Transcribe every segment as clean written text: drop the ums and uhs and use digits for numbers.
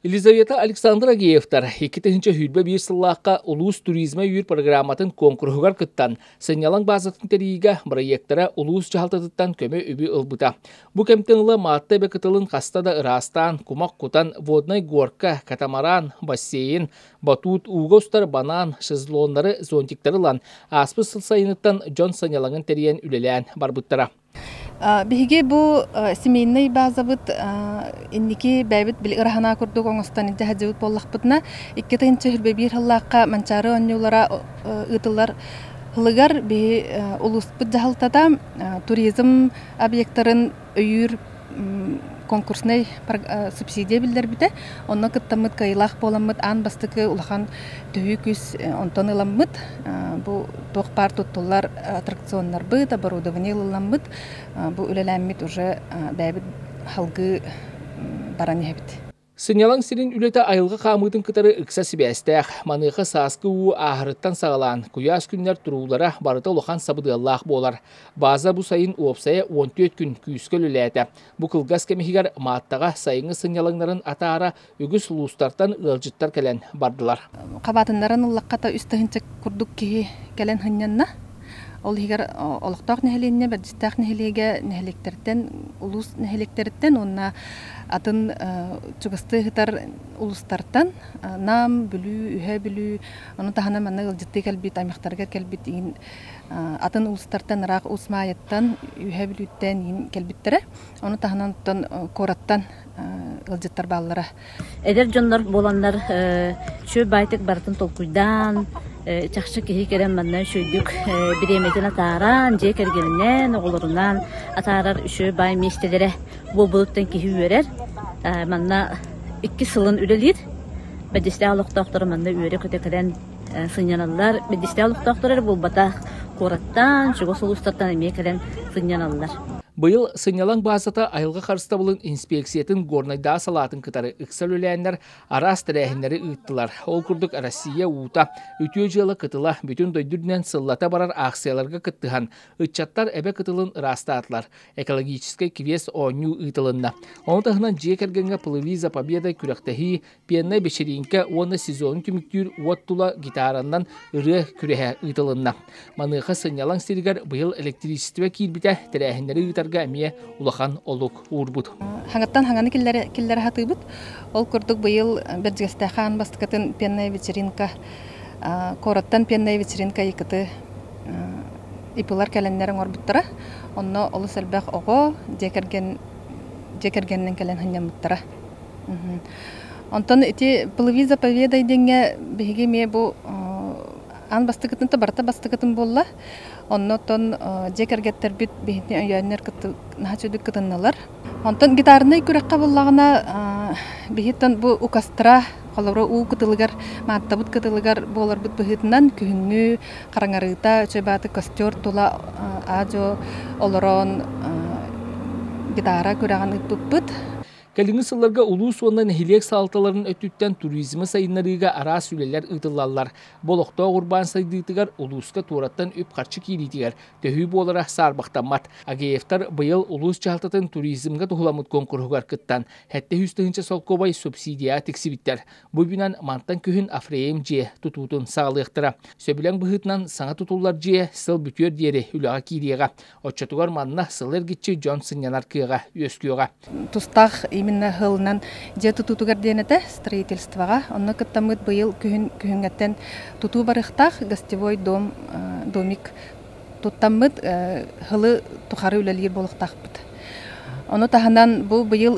Елизавета Александра Геевтар, екетінші хүлбі бір сыллаққа улус туризма үйір программатын конкурсугар кыттан, сынялан базатын терейге проекттара улус жалтатыттан көмі үбі ылбыта. Бұ кемтіңлі маатты бекітілін қастада ырастан, кумақ кутан, воднай горка, катамаран, бассейн, батут, уғостар, банан, шезлонлары, зонтиктары лан, аспы сылсайыныттан жон сынялаңын терейен үлелән барбыттара. Биһиги бу семейный базабыт инники бәбит бил ырахана курдук оңостан инде хаҗыбыт боллакпытна 2-нчы хилбе бир халлакка манчары оннюлара ытылар хылыгар би улуспыт жахалтата туризм объекттарын өйүр конкурсный субсидия билдер бите. Онна кыттамыт кайылах боламыт ан бастыкы улахан түйүкүс онтон ыламмыт. Бу тохпар туттулар аттракционнар быт, оборудование ыламмыт. Бу үлеләммит уже бәбит халгы баран ебит. Сынялан сирин үлеті айылғы қамытын кытары ықса сібәстәқ, маныға сасқы уы ағырыттан сағалан, күяс күнлер тұрулара барыта олыған сабыдыллақ болар. База бұ сайын уопсая 14 күн күйіскөл үләті. Бұ қылғас кемігер мааттаға сайыңы сынялаңнарын атаара үгіс ұлыстартан ұлжыттар кәлен бардылар. Қабатындарын ұллаққата үстігінші күрдік кейі кәлен хыннанна. Ол егер олықтақ нәхеленне, бәдістақ нәхелеге нәхелектерден, улус нәхелектерден, онна атын чугасты ғытар улустартан, нам, бүлі, үйе бүлі, оны тағана мәнна ғылжытты кәлбет, аймақтарға кәлбет, атын улустартан, рақ усмайеттан, үйе бүліттен кәлбеттері, оны тағанан кораттан ғылжыттар балылары. Әдер жонлар боланлар шөй байтық бартын толкуйдан, чақшы кехи керен маннан шөйдік біреметін атаран, же кергенінен, оғылырынан атарар шөй бай местелері бұл бұлыттан кехи өрер. Манна 2 сылын үлелер. Бәдісті алықтақтары манна өрі көтекерен сыняналар. Бәдісті алықтақтары бұл батақ қораттан, жүгі солыстартан әме керен сыняналар. Быйыл сынялан базата айылға қарыста болын инспекциятын горнайда салатын кытары ықсал өләнлер арас тәрәхінлері ұйттылар. Ол күрдік Россия уыта үтіө жылы кытыла бүтін дойдүрден сыллата барар ақсияларға кыттыған. Үтчаттар әбе кытылын растаатылар. Экологическай квес оңю ұйтылынна. Оны тағынан жекергенге Плывиза Победа күрәқтәхи пенна бешеринке оны сезон күміктүр уаттула гитараннан ұры күрәхә ұйтылынна. Маныға сынялан сиргер быйыл электричестве килбіте тәрәхінлері ұйтар гамия улахан олук урбут. Хангаттан ханганы киллер хатыбыт. Ол курдук быйыл бержестахан бастыкатын пенная вечеринка, кораттан пенная вечеринка икыты ипылар каленнерин орбуттара. Онно олу сэлбэх ого жекергеннен кален ханьямыттара. Онтон ити Плывиза Победа иденге беге ме бу ан бастыкатын та барта бастыкатын болла. Оннотон жекергеттер бит бехне өйөннер кытты нахачудук кытынналар. Онтон гитарны күрәккә буллагына бехиттан бу укастра колору у кытылыгар маттабыт кытылыгар болар бит бехитнан күннү караңарыта чөбаты костер тула ажо олорон гитара күрәгән ытпыт. Кәліңі сылларға улус оннан хилек салталарын өттіттен туризмі сайынларыға ара сүлелер ұйтылалар. Болықта ғұрбан сайдыйтығар улуска тураттан өп қарчы кейлейтігер. Төхі болара сарбақтамат. Агеевтар бұйыл улус чалтатын туризмға тұхыламыт конкурсугар кыттан. Хәтті хүстігінші солқобай субсидия тексибіттер. Бұйбінан мантан көхін афреем же тұтутын сағылықтыра. Сөбілен бұхытнан саңа тұтулар же сыл бүтер дері үліға кейлеға. Отчатуғар манна сылыр кетчі Джонсон янар кыға өскіға. Тустах именно хылнан же тутутугар денете строительствоға. Онны кыттамыт быйыл күхүнгеттен туту барықтақ гостевой домик туттамыт хылы тухары үлелер болықтақпыт. Оны таханан бу быйыл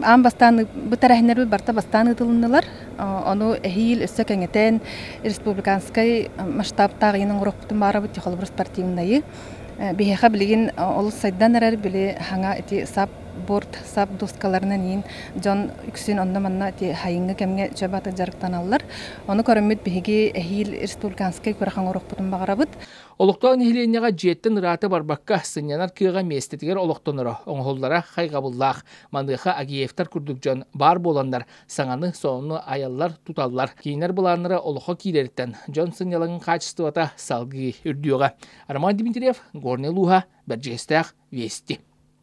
ан бастан бытарахнер барта бастан ытылынылар. Оны эхил өссө кеңетен республиканскай масштабтағы енің ұрықпытын барабыт тихолбыр спортивнайы. Бихеха билигин олус сайдан әрәр білі хаңа эти сап доскаларынан ең жон үксін онна манна хайыңы кәмге жабаты жарықтан алылар. Оны көріммет бігеге әхил республиканскай көріқан ұрық бұтын бағарабыт. Олықтан ehlenyaga jetten rata barbakka sınyanar kıga mestetiger oloktonoro oңhollara хайгабыллах мандыха агиевтар курдукжан бар боландар саңаны соңны аяллар туталлар кейнер буланнары олохо килерттен жон сынялыгын качествота салгы үрдүгө Арман Дмитриев Горный Луга Берджестах Вести